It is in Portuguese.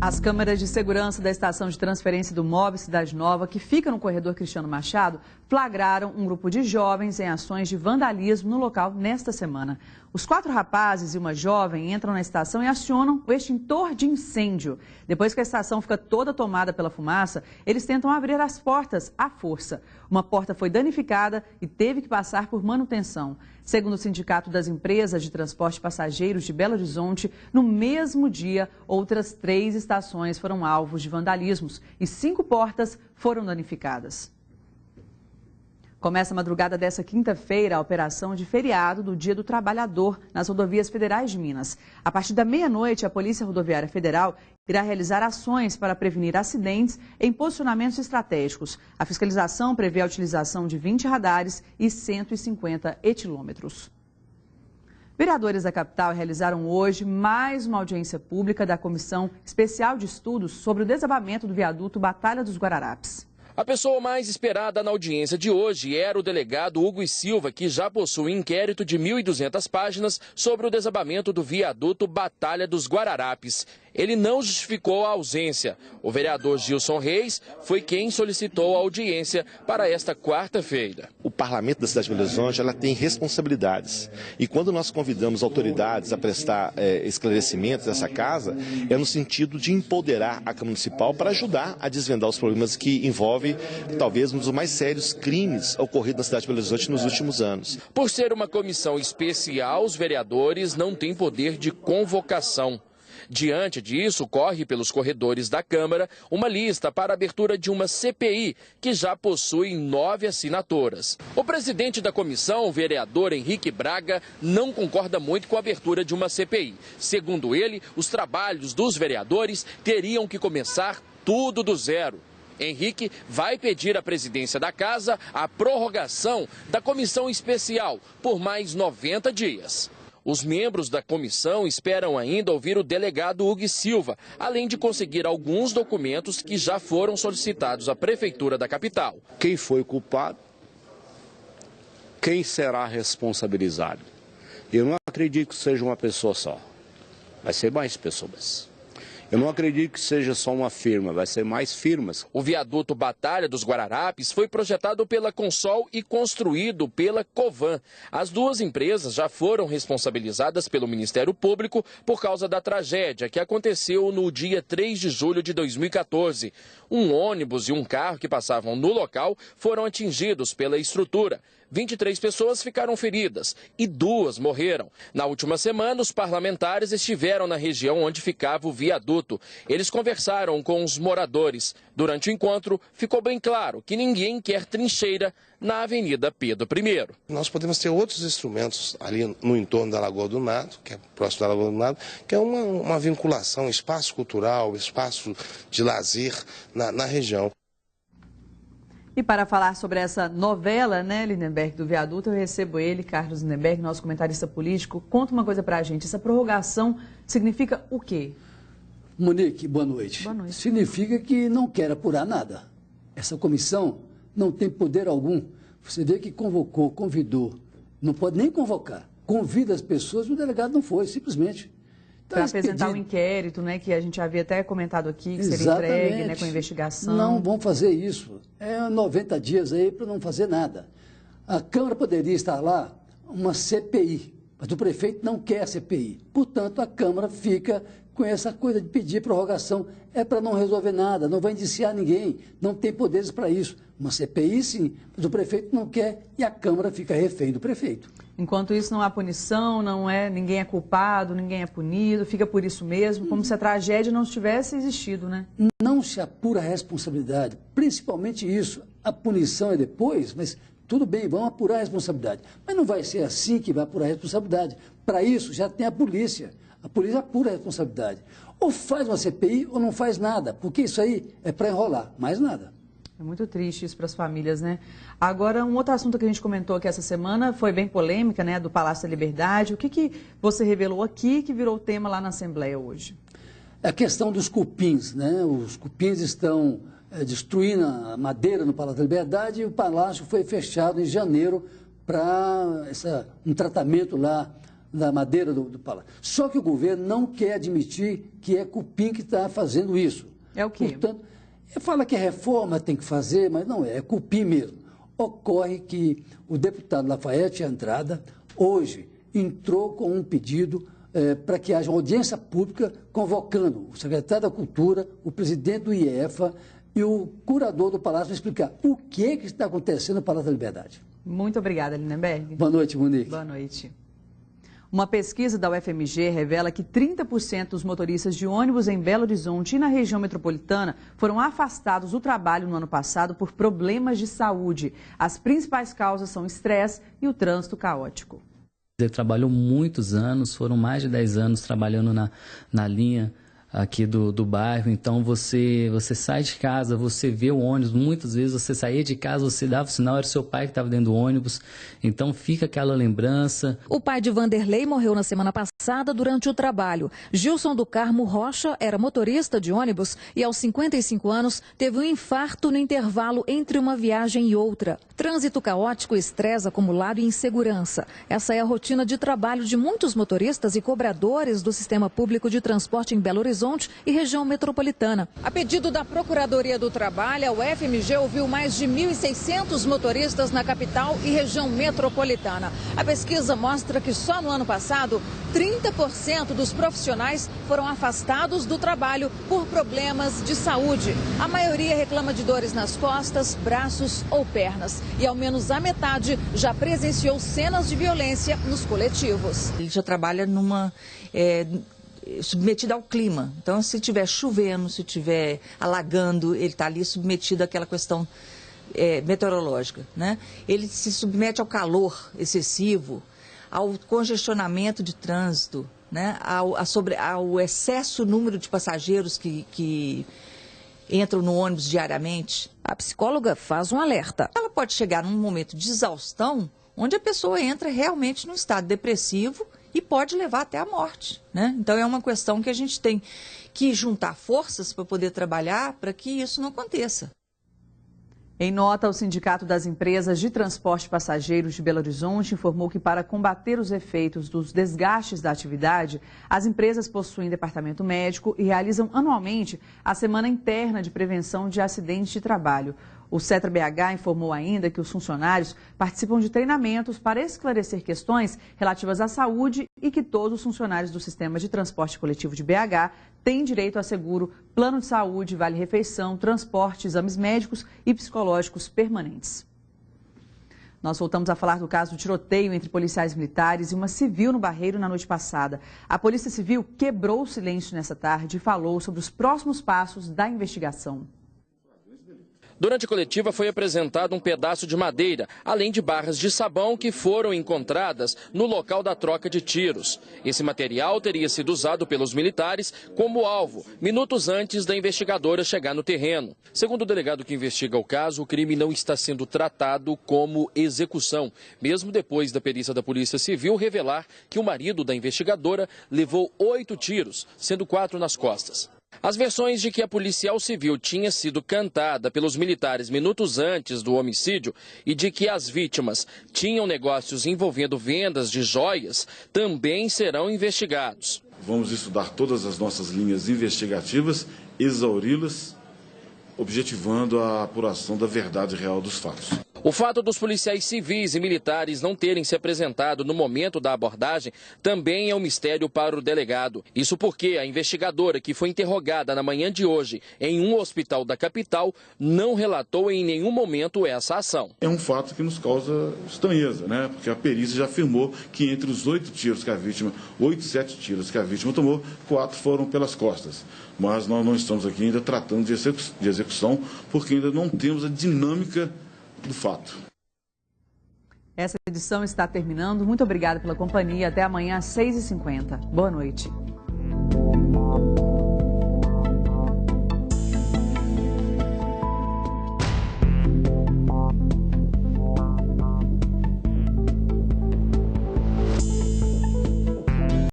As câmeras de segurança da estação de transferência do MOB Cidade Nova, que fica no corredor Cristiano Machado, flagraram um grupo de jovens em ações de vandalismo no local nesta semana. Os 4 rapazes e uma jovem entram na estação e acionam o extintor de incêndio. Depois que a estação fica toda tomada pela fumaça, eles tentam abrir as portas à força. Uma porta foi danificada e teve que passar por manutenção. Segundo o Sindicato das Empresas de Transporte Passageiros de Belo Horizonte, no mesmo dia, outras 3 estações foram alvos de vandalismos e 5 portas foram danificadas. Começa a madrugada dessa quinta-feira a operação de feriado do Dia do Trabalhador nas rodovias federais de Minas. A partir da meia-noite, a Polícia Rodoviária Federal irá realizar ações para prevenir acidentes em posicionamentos estratégicos. A fiscalização prevê a utilização de 20 radares e 150 etilômetros. Vereadores da capital realizaram hoje mais uma audiência pública da Comissão Especial de Estudos sobre o desabamento do viaduto Batalha dos Guararapes. A pessoa mais esperada na audiência de hoje era o delegado Hugo e Silva, que já possui inquérito de 1.200 páginas sobre o desabamento do viaduto Batalha dos Guararapes. Ele não justificou a ausência. O vereador Gilson Reis foi quem solicitou a audiência para esta quarta-feira. O parlamento da cidade de Belo Horizonte ela tem responsabilidades. E quando nós convidamos autoridades a prestar esclarecimentos dessa casa, é no sentido de empoderar a Câmara Municipal para ajudar a desvendar os problemas que envolvem talvez um dos mais sérios crimes ocorridos na cidade de Belo Horizonte nos últimos anos. Por ser uma comissão especial, os vereadores não têm poder de convocação. Diante disso, corre pelos corredores da Câmara uma lista para a abertura de uma CPI, que já possui 9 assinaturas. O presidente da comissão, o vereador Henrique Braga, não concorda muito com a abertura de uma CPI. Segundo ele, os trabalhos dos vereadores teriam que começar tudo do zero. Henrique vai pedir à presidência da Casa a prorrogação da comissão especial por mais 90 dias. Os membros da comissão esperam ainda ouvir o delegado Hugo Silva, além de conseguir alguns documentos que já foram solicitados à Prefeitura da capital. Quem foi culpado? Quem será responsabilizado? Eu não acredito que seja uma pessoa só. Vai ser mais pessoas. Eu não acredito que seja só uma firma, vai ser mais firmas. O viaduto Batalha dos Guararapes foi projetado pela Consol e construído pela Covan. As 2 empresas já foram responsabilizadas pelo Ministério Público por causa da tragédia que aconteceu no dia 3 de julho de 2014. Um ônibus e um carro que passavam no local foram atingidos pela estrutura. 23 pessoas ficaram feridas e 2 morreram. Na última semana, os parlamentares estiveram na região onde ficava o viaduto. Eles conversaram com os moradores. Durante o encontro, ficou bem claro que ninguém quer trincheira na Avenida Pedro I. Nós podemos ter outros instrumentos ali no entorno da Lagoa do Nado, que é próximo da Lagoa do Nado, que é uma vinculação, espaço cultural, espaço de lazer na região. E para falar sobre essa novela, né, Lindenberg, do viaduto, eu recebo ele, Carlos Lindenberg, nosso comentarista político. Conta uma coisa pra gente, essa prorrogação significa o quê? Monique, boa noite. Boa noite. Significa que não quer apurar nada. Essa comissão não tem poder algum. Você vê que convocou, convidou, não pode nem convocar. Convida as pessoas e o delegado não foi, simplesmente. Para apresentar um inquérito, né, que a gente havia até comentado aqui, que seria entregue, né, com a investigação. Não vão fazer isso. É 90 dias aí para não fazer nada. A Câmara poderia estar lá, uma CPI, mas o prefeito não quer CPI. Portanto, a Câmara fica com essa coisa de pedir prorrogação. É para não resolver nada, não vai indiciar ninguém, não tem poderes para isso. Uma CPI, sim, mas o prefeito não quer e a Câmara fica refém do prefeito. Enquanto isso, não há punição, ninguém é culpado, ninguém é punido, fica por isso mesmo, como se a tragédia não tivesse existido, né? Não se apura a responsabilidade, principalmente isso. A punição é depois, mas tudo bem, vamos apurar a responsabilidade. Mas não vai ser assim que vai apurar a responsabilidade. Para isso, já tem a polícia. A polícia apura a responsabilidade. Ou faz uma CPI ou não faz nada, porque isso aí é para enrolar, mais nada. É muito triste isso para as famílias, né? Agora, um outro assunto que a gente comentou aqui essa semana foi bem polêmica, né? Do Palácio da Liberdade. O que você revelou aqui que virou tema lá na Assembleia hoje? É a questão dos cupins, né? Os cupins estão destruindo a madeira no Palácio da Liberdade e o palácio foi fechado em janeiro para um tratamento lá da madeira do palácio. Só que o governo não quer admitir que é cupim que está fazendo isso. É o quê? Portanto, fala que a reforma tem que fazer, mas não é cupim mesmo. Ocorre que o deputado Lafayette Andrada, hoje, entrou com um pedido para que haja uma audiência pública convocando o secretário da Cultura, o presidente do IEFA e o curador do Palácio para explicar o que está acontecendo no Palácio da Liberdade. Muito obrigada, Lindenberg. Boa noite, Monique. Boa noite. Uma pesquisa da UFMG revela que 30% dos motoristas de ônibus em Belo Horizonte e na região metropolitana foram afastados do trabalho no ano passado por problemas de saúde. As principais causas são estresse e o trânsito caótico. Ele trabalhou muitos anos, foram mais de 10 anos trabalhando na linha aqui do bairro. Então você sai de casa, você vê o ônibus, muitas vezes você saía de casa, você dava o sinal, era o seu pai que estava dentro do ônibus, então fica aquela lembrança. O pai de Vanderlei morreu na semana passada durante o trabalho. Gilson do Carmo Rocha era motorista de ônibus e aos 55 anos teve um infarto no intervalo entre uma viagem e outra. Trânsito caótico, estresse acumulado e insegurança. Essa é a rotina de trabalho de muitos motoristas e cobradores do sistema público de transporte em Belo Horizonte e região metropolitana. A pedido da Procuradoria do Trabalho, a UFMG ouviu mais de 1.600 motoristas na capital e região metropolitana. A pesquisa mostra que só no ano passado, 30% dos profissionais foram afastados do trabalho por problemas de saúde. A maioria reclama de dores nas costas, braços ou pernas. E ao menos a metade já presenciou cenas de violência nos coletivos. Ele já trabalha submetido ao clima. Então, se estiver chovendo, se estiver alagando, ele está ali submetido àquela questão meteorológica, né? Ele se submete ao calor excessivo, ao congestionamento de trânsito, né? ao excesso número de passageiros que entram no ônibus diariamente. A psicóloga faz um alerta. Ela pode chegar num momento de exaustão, onde a pessoa entra realmente num estado depressivo e pode levar até a morte, né? Então é uma questão que a gente tem que juntar forças para poder trabalhar para que isso não aconteça. Em nota, o Sindicato das Empresas de Transporte Passageiros de Belo Horizonte informou que, para combater os efeitos dos desgastes da atividade, as empresas possuem departamento médico e realizam anualmente a Semana Interna de Prevenção de Acidentes de Trabalho. O Setra-BH informou ainda que os funcionários participam de treinamentos para esclarecer questões relativas à saúde e que todos os funcionários do Sistema de Transporte Coletivo de BH têm direito a seguro, plano de saúde, vale-refeição, transporte, exames médicos e psicológicos permanentes. Nós voltamos a falar do caso do tiroteio entre policiais militares e uma civil no Barreiro na noite passada. A Polícia Civil quebrou o silêncio nessa tarde e falou sobre os próximos passos da investigação. Durante a coletiva foi apresentado um pedaço de madeira, além de barras de sabão que foram encontradas no local da troca de tiros. Esse material teria sido usado pelos militares como alvo, minutos antes da investigadora chegar no terreno. Segundo o delegado que investiga o caso, o crime não está sendo tratado como execução, mesmo depois da perícia da Polícia Civil revelar que o marido da investigadora levou 8 tiros, sendo 4 nas costas. As versões de que a policial civil tinha sido cantada pelos militares minutos antes do homicídio e de que as vítimas tinham negócios envolvendo vendas de joias também serão investigados. Vamos estudar todas as nossas linhas investigativas, exauri-las, objetivando a apuração da verdade real dos fatos. O fato dos policiais civis e militares não terem se apresentado no momento da abordagem também é um mistério para o delegado. Isso porque a investigadora, que foi interrogada na manhã de hoje em um hospital da capital, não relatou em nenhum momento essa ação. É um fato que nos causa estranheza, né? Porque a perícia já afirmou que entre os 7 tiros que a vítima tomou, 4 foram pelas costas. Mas nós não estamos aqui ainda tratando de execução, porque ainda não temos a dinâmica do fato. Essa edição está terminando. Muito obrigada pela companhia. Até amanhã às 6h50. Boa noite.